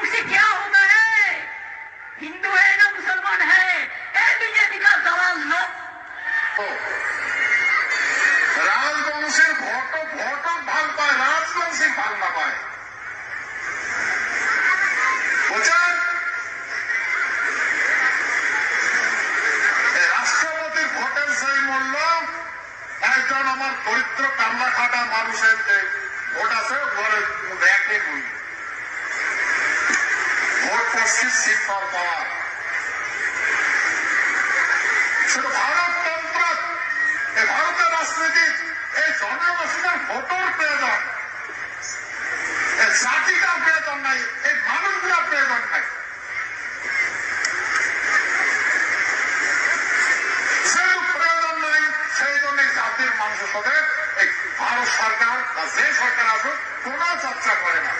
से क्या होता है? हिंदू है ना मुसलमान है, बीजेपी का सवाल लो। রাজবংশের ভোটক ভাল পায়, রাজবংশী ভাল না পায়। বুঝছেন? রাষ্ট্রপতির ভোটের সেই মূল্য একজন আমার দরিদ্র কামলা খাটা মানুষের যে ভোট আছে ঘরে দেখে নই। ভোট করছি সিট পাওয়ার। শুধু ভারততন্ত্র, এই ভারতের রাজনীতি, এই জনগোষ্ঠীর ভোটর প্রয়োজন, এই জাতিটার প্রয়োজন নাই, এই মানুষগুলোর প্রয়োজন নাই। যেহেতু প্রয়োজন নাই, সেই জন্য জাতির মানুষের সাথে এই ভারত সরকার বা যে সরকার আসুক কোনো চর্চা করে না।